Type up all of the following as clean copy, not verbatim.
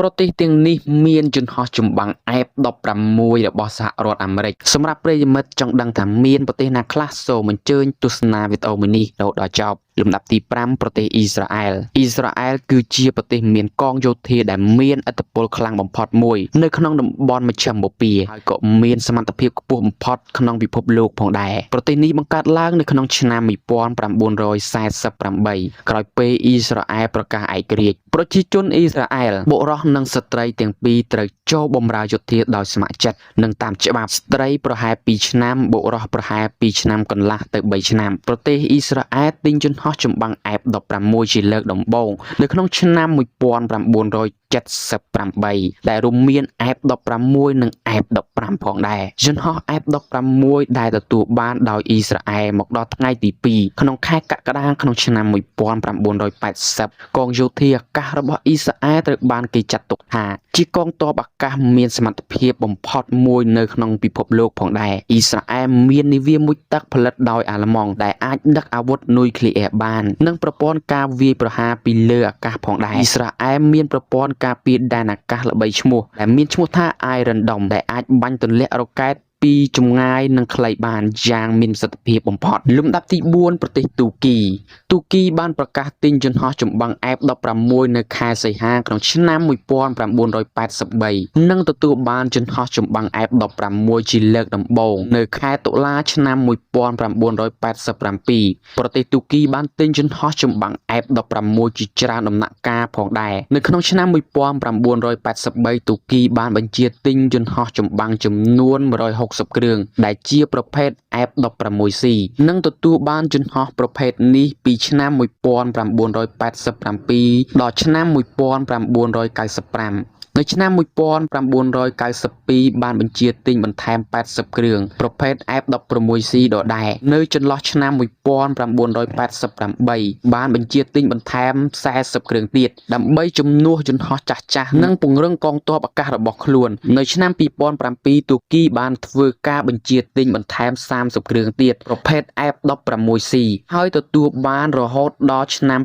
ប្រទេសទាំងនេះមានយន្តហោះចម្បាំង F-16 របស់សហរដ្ឋអាមេរិកសម្រាប់ប្រិយមិត្តចង់ដឹងថាមានប្រទេសណាខ្លះសូមអញ្ជើញទស្សនាវីដេអូមួយនេះរហូតដល់ចប់លំដាប់ទី5ប្រទេសអ៊ីស្រាអែលគឺជាប្រទេសមានកងយោធាដែលមានឥទ្ធិពលខ្លាំងបំផុតមួយនៅក្នុងតំបន់មជ្ឈិមបូព៌ាហើយក៏មានសមត្ថភាពខ្ពស់បំផុតក្នុងពិភពលោកផងដែរប្រទេសនេះបង្កើតឡើងនៅក្នុងឆ្នាំ1948ក្រោយពេលអ៊ីស្រាអែលប្រកាសឯករាជ្យប្រជាជនអ៊ីស្រាអែលបុរសនិងស្ត្រីទាំងពីរត្រូវចូលបម្រើយុទ្ធដោយស្ម័គ្រចិត្តនិងតាមច្បាប់ស្ត្រីប្រហែល2ឆ្នាំបុរសប្រហែល2ឆ្នាំកន្លះទៅ3ឆ្នាំប្រទេសអ៊ីស្រាអែលទិញយន្តហោះចម្បាំង F-16 ជាលើកដំបូងនៅក្នុងឆ្នាំ1978ដែលរួមមាន F-16 និង F-15 ផងដែរយន្តហោះ F-16 ដែលទទួលបានដោយអ៊ីស្រាអែលមកដល់ថ្ងៃទី2ក្នុងខែកក្កដាក្នុងឆ្នាំ1980កងយោធាអាកាសរបស់អ៊ីស្រាអែលត្រូវបានគេចាត់ទុកថាជាកងទ័ពអាកាសមានសមត្ថភាពបំផុតមួយនៅក្នុងពិភពលោកផងដែរអ៊ីស្រាអែលមាននាវាមុជទឹកផលិតដោយអាល្លឺម៉ង់ដែលអាចដឹកអាវុធនុយក្លេអ៊ែរបាននិងប្រព័ន្ធការវាយប្រហារពីលើអាកាសផងដែរអ៊ីស្រាអែលមានប្រព័ន្ធការពារដែនអាកាសល្បីឈ្មោះដែលមានឈ្មោះថា Iron Dome ដែលអាចបាញ់ទម្លាក់រ៉ុកែតពីចម្ងាយនិងខ្លីបានយ៉ាងមានប្រសិទ្ធភាពបំផុតលំដាប់ទី4ប្រទេសទូគីបានប្រកាសទិញយន្តហោះចម្បាំង F-16 នៅខែសីហាក្នុងឆ្នាំ1983និងទទួលបានយន្តហោះចម្បាំង F-16 ជាលើកដំបូងនៅខែតុលាឆ្នាំ1987ប្រទេសទូគីបានទិញយន្តហោះចម្បាំង F-16 ជាច្រើនដំណាក់កាលផងដែរនៅក្នុងឆ្នាំ1983ទូគីបានបញ្ជាទិញយន្តហោះចម្បាំងចំនួន160គ្រឿងដែលជាប្រភេទ F-16C និងទទួលបានយន្តហោះប្រភេទនេះពីឆ្នាំ1987ដល់ឆ្នាំ1995នៅឆ្នាំ1992បានបញ្ជាទិញបន្ថែម80គ្រឿងប្រភេទ F-16C ដដែលនៅចន្លោះឆ្នាំ1988បានបញ្ជាទិញបន្ថែម40គ្រឿងទៀតដើម្បីជំនួសយន្តហោះចាស់ៗនិងពង្រឹងកងទ័ពអាកាសរបស់ខ្លួននៅឆ្នាំ2007ទូគីបានធ្វើការបញ្ជាទិញបន្ថែម30គ្រឿងទៀតប្រភេទ F-16C ហើយទទួលបានរហូតដល់ឆ្នាំ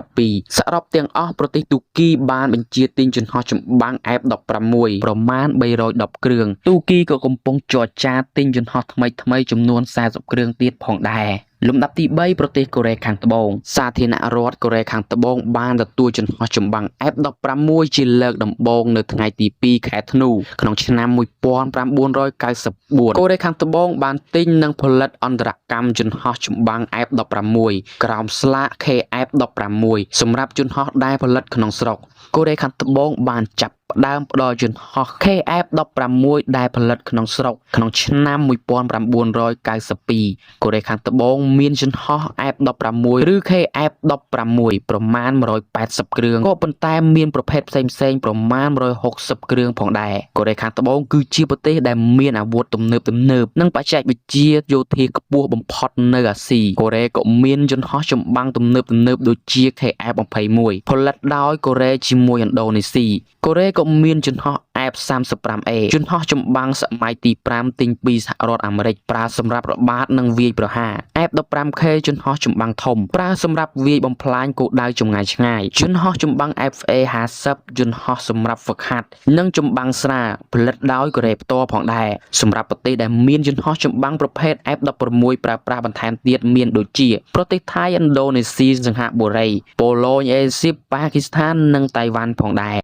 2012សរុបទាំងអស់ប្រទេសទូគីបានបញ្ជាទិញយន្តហោះចម្បាំងF-16 ប្រមាណ310គ្រឿងទូគីក៏កំពុងចរចាទិញយន្តហោះថ្មីចំនួន40គ្រឿងទៀតផងដែរលំដាប់ទី3ប្រទេសកូរ៉េខាងត្បូងសាធារណរដ្ឋកូរ៉េខាងត្បូងបានទទួលយន្តហោះចម្បាំង F-16 ជាលើកដំបូងនៅថ្ងៃទី2ខែធ្នូក្នុងឆ្នាំ1994កូរ៉េខាងត្បូងបានទិញនិងផលិតអន្តរកម្មយន្តហោះចម្បាំង F-16 ក្រោមស្លាក KF-16 សម្រាប់យន្តហោះដែលផលិតក្នុងស្រុកកូរ៉េខាងត្បូងបានចាប់ផ្ដើមផ្ដល់យន្តហោះ KF-16 ដែលផលិតក្នុងស្រុកក្នុងឆ្នាំ1992កូរ៉េខាងត្បូងមានយន្តហោះ F-16 ឬ KF-16 ប្រមាណ180គ្រឿងក៏ប៉ុន្តែមានប្រភេទផ្សេងប្រមាណ160គ្រឿងផងដែរកូរ៉េខាងត្បូងគឺជាប្រទេសដែលមានអាវុធទំនើបនិងបច្ចេកវិទ្យាយោធាខ្ពស់បំផុតនៅអាស៊ីកូរ៉េក៏មានយន្តហោះចម្បាំងទំនើបដូចជា KF-21 ផលិតដោយកូរ៉េជាមួយឥណ្ឌូនេស៊ីកូរ៉េក៏មានយន្តហោះ F-35A យន្តហោះចម្បាំងសម័យទី5ទិញពីសហរដ្ឋអាមេរិកប្រើសម្រាប់របាតនិងវាយប្រហារ F-15K យន្តហោះចម្បាំងធំប្រើសម្រាប់វាយបំផ្លាញគោលដៅចម្ងាយឆ្ងាយយន្តហោះចម្បាំង FA-50 យន្តហោះសម្រាប់ហ្វឹកហាត់និងចម្បាំងស្រាលផលិតដោយកូរ៉េផ្ទាល់ផងដែរសម្រាប់ប្រទេសដែលមានយន្តហោះចម្បាំងប្រភេទ F-16 ប្រើប្រាស់បន្ថែមទៀតមានដូចជាប្រទេសថៃឥណ្ឌូនេស៊ីសិង្ហបុរីប៉ូឡូញអេស៊ីបប៉ាគីស្ថាននិងតៃវ៉ាន់ផងដែរ